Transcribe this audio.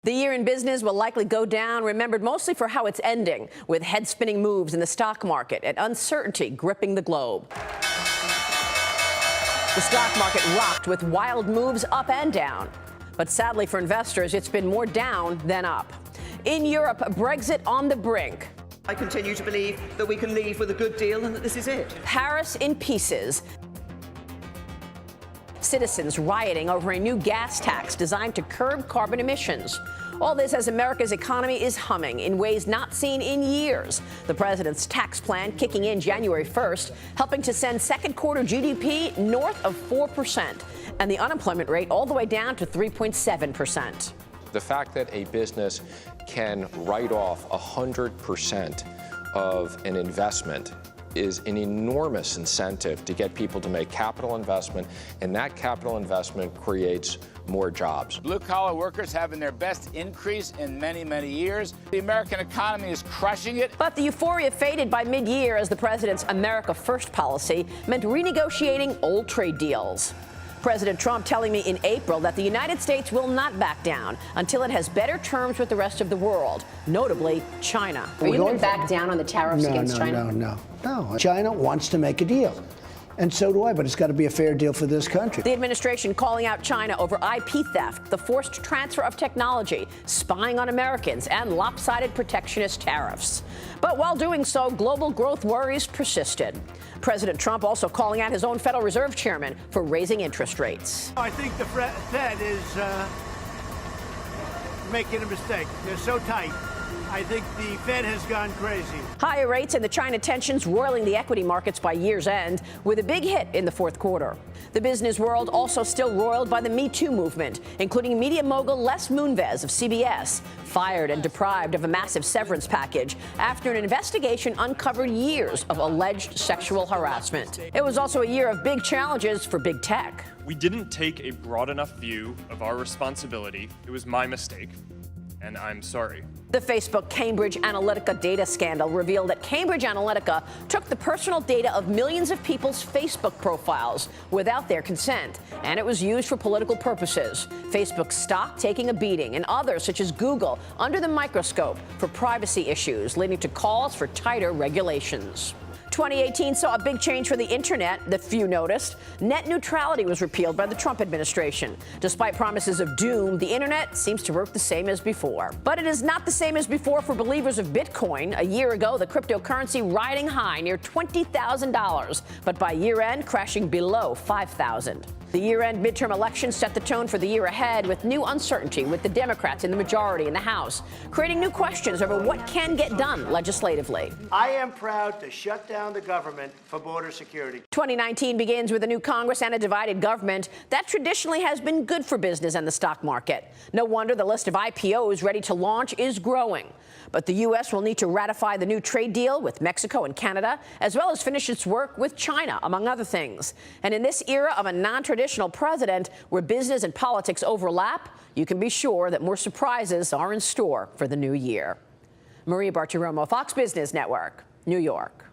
The year in business will likely go down, remembered mostly for how it's ending, with head-spinning moves in the stock market and uncertainty gripping the globe. The stock market rocked with wild moves up and down. But sadly for investors, it's been more down than up. In Europe, Brexit on the brink. I continue to believe that we can leave with a good deal and that this is it. Paris in pieces. Citizens rioting over a new gas tax designed to curb carbon emissions. All this as America's economy is humming in ways not seen in years. The president's tax plan kicking in January 1st, helping to send second quarter GDP north of 4%, and the unemployment rate all the way down to 3.7%. The fact that a business can write off 100% of an investment is an enormous incentive to get people to make capital investment, and that capital investment creates more jobs. Blue-collar workers having their best increase in many, many years. The American economy is crushing it. But the euphoria faded by mid-year as the president's America First policy meant renegotiating old trade deals. President Trump telling me in April that the United States will not back down until it has better terms with the rest of the world, notably China. Are you going to back down on the tariffs against China? No. China wants to make a deal. And so do I, but it's got to be a fair deal for this country. The administration calling out China over IP theft, the forced transfer of technology, spying on Americans, and lopsided protectionist tariffs. But while doing so, global growth worries persisted. President Trump also calling out his own Federal Reserve chairman for raising interest rates. I think the Fed is making a mistake. They're so tight. I think the Fed has gone crazy. Higher rates and the China tensions roiling the equity markets by year's end, with a big hit in the fourth quarter. The business world also still roiled by the Me Too movement, including media mogul Les Moonves of CBS, fired and deprived of a massive severance package after an investigation uncovered years of alleged sexual harassment. It was also a year of big challenges for big tech. We didn't take a broad enough view of our responsibility. It was my mistake, and I'm sorry. The Facebook Cambridge Analytica data scandal revealed that Cambridge Analytica took the personal data of millions of people's Facebook profiles without their consent, and it was used for political purposes. Facebook stock taking a beating, and others, such as Google, under the microscope for privacy issues, leading to calls for tighter regulations. 2018 saw a big change for the internet that few noticed. Net neutrality was repealed by the Trump administration. Despite promises of doom, the internet seems to work the same as before. But it is not the same as before for believers of Bitcoin. A year ago, the cryptocurrency riding high near $20,000, but by year-end crashing below $5,000. The year-end midterm elections set the tone for the year ahead, with new uncertainty with the Democrats in the majority in the House, creating new questions over what can get done legislatively. I am proud to shut down the government for border security. 2019 begins with a new Congress and a divided government. That traditionally has been good for business and the stock market. No wonder the list of IPOs ready to launch is growing. But the U.S. will need to ratify the new trade deal with Mexico and Canada, as well as finish its work with China, among other things. And in this era of a non-traditional president where business and politics overlap, you can be sure that more surprises are in store for the new year. Maria Bartiromo, Fox Business Network, New York.